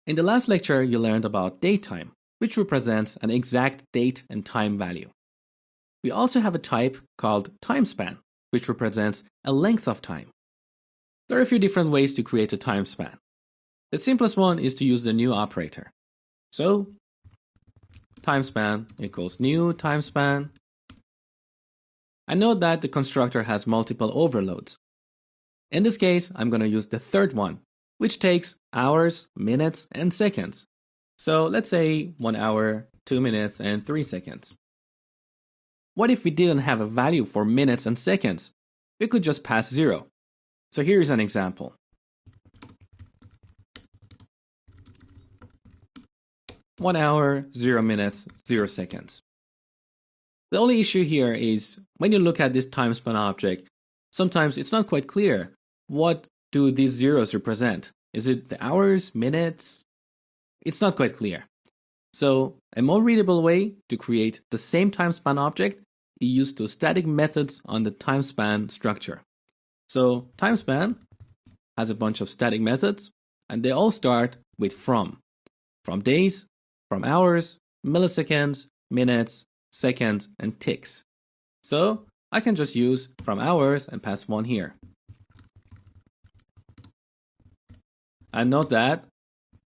In the last lecture, you learned about datetime, which represents an exact date and time value. We also have a type called TimeSpan, which represents a length of time. There are a few different ways to create a TimeSpan. The simplest one is to use the new operator. So, TimeSpan equals new TimeSpan. And note that the constructor has multiple overloads. In this case, I'm going to use the third one, which takes hours, minutes, and seconds. So let's say 1 hour, 2 minutes, and 3 seconds. What if we didn't have a value for minutes and seconds? We could just pass 0. So here is an example. One hour, 0 minutes, 0 seconds. The only issue here is when you look at this TimeSpan object, sometimes it's not quite clear. What do these zeros represent? Is it the hours, minutes? It's not quite clear. So a more readable way to create the same TimeSpan object is use two static methods on the TimeSpan structure. So TimeSpan has a bunch of static methods, and they all start with from days, from hours, milliseconds, minutes, seconds, and ticks. So I can just use from hours and pass 1 here. And note that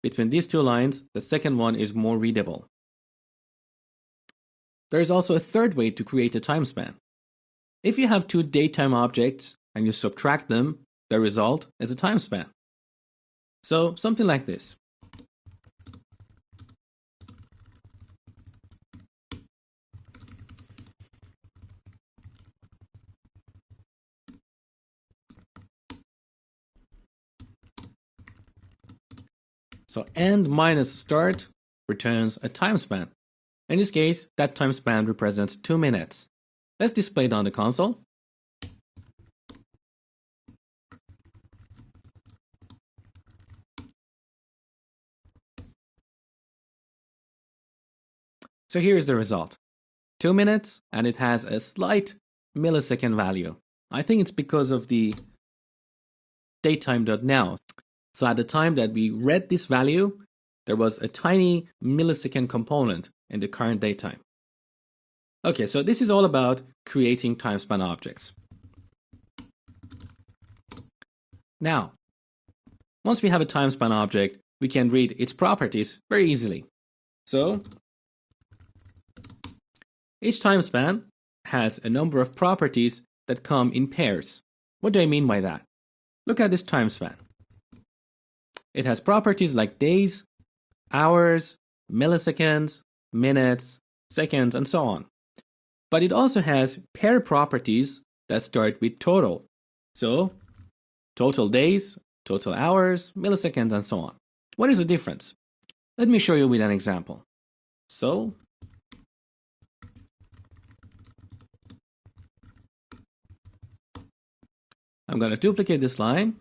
between these two lines, the second one is more readable. There is also a third way to create a TimeSpan. If you have two datetime objects and you subtract them, the result is a TimeSpan. So something like this. So end minus start returns a TimeSpan. In this case, that TimeSpan represents 2 minutes. Let's display it on the console. So here is the result. 2 minutes, and it has a slight millisecond value. I think it's because of the datetime.now. So at the time that we read this value, there was a tiny millisecond component in the current datetime. Okay, so this is all about creating TimeSpan objects. Now, once we have a TimeSpan object, we can read its properties very easily. So, each TimeSpan has a number of properties that come in pairs. What do I mean by that? Look at this TimeSpan. It has properties like days, hours, milliseconds, minutes, seconds, and so on. But it also has pair properties that start with total. So, total days, total hours, milliseconds, and so on. What is the difference? Let me show you with an example. So, I'm going to duplicate this line.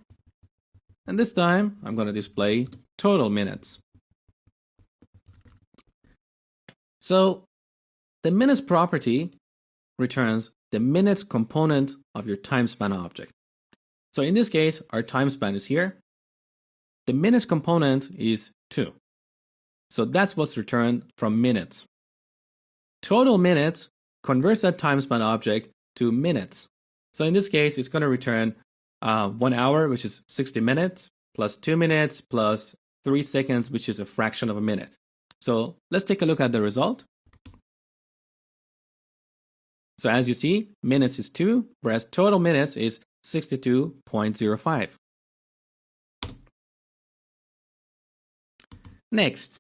And this time, I'm going to display total minutes. So, the minutes property returns the minutes component of your TimeSpan object. So in this case, our TimeSpan is here. The minutes component is 2. So that's what's returned from minutes. Total minutes converts that TimeSpan object to minutes. So in this case, it's going to return 1 hour, which is 60 minutes, plus 2 minutes, plus 3 seconds, which is a fraction of a minute. So let's take a look at the result. So as you see, minutes is 2, whereas total minutes is 62.05. Next,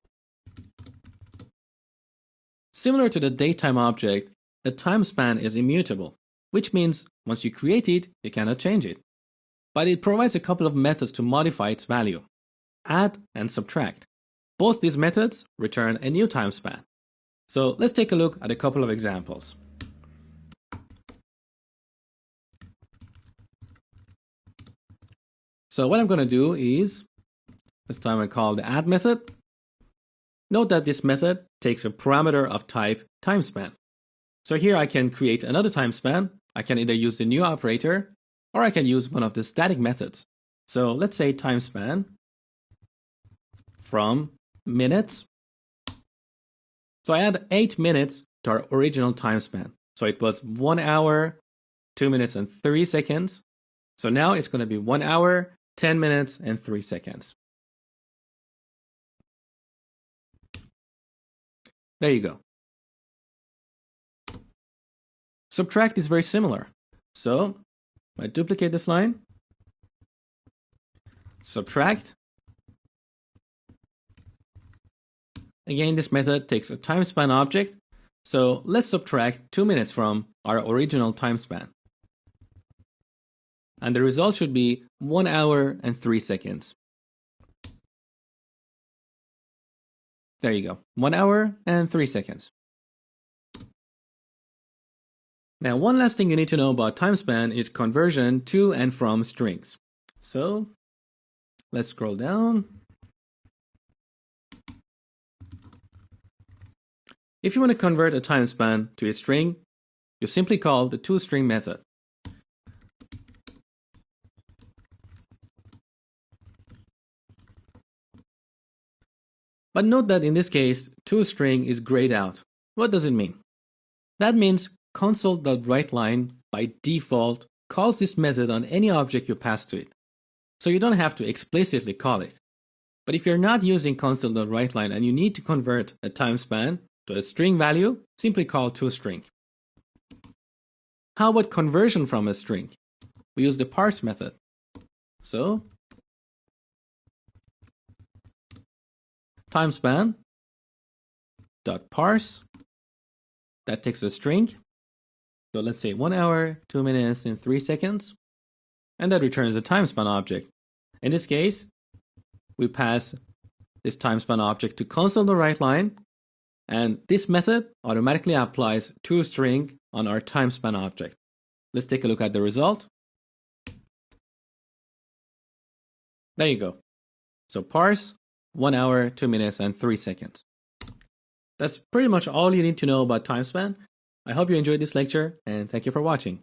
similar to the datetime object, the TimeSpan is immutable, which means once you create it, you cannot change it. But it provides a couple of methods to modify its value: add and subtract. Both these methods return a new TimeSpan. So let's take a look at a couple of examples. So what I'm going to do is, this time I call the add method. Note that this method takes a parameter of type TimeSpan. So here I can create another TimeSpan. I can either use the new operator, or I can use one of the static methods. So let's say TimeSpan from minutes. So I add 8 minutes to our original time span. So it was 1 hour, 2 minutes, and 3 seconds. So now it's going to be 1 hour, 10 minutes, and 3 seconds. There you go. Subtract is very similar. So I duplicate this line. Subtract. Again, this method takes a time span object. So let's subtract 2 minutes from our original time span. And the result should be 1 hour and 3 seconds. There you go. 1 hour and 3 seconds. Now, one last thing you need to know about time span is conversion to and from strings. So let's scroll down. If you want to convert a time span to a string, you simply call the toString method. But note that in this case, toString is grayed out. What does it mean? That means console.writeLine by default calls this method on any object you pass to it. So you don't have to explicitly call it. But if you're not using console.writeLine and you need to convert a time span to a string value, simply call toString. How about conversion from a string? We use the parse method. So timespan dot parse, that takes a string. So let's say 1 hour, 2 minutes, and 3 seconds. And that returns a timespan object. In this case, we pass this timespan object to console.writeLine, and this method automatically applies toString on our timespan object. Let's take a look at the result. There you go. So parse, 1 hour, 2 minutes, and 3 seconds. That's pretty much all you need to know about timespan. I hope you enjoyed this lecture, and thank you for watching.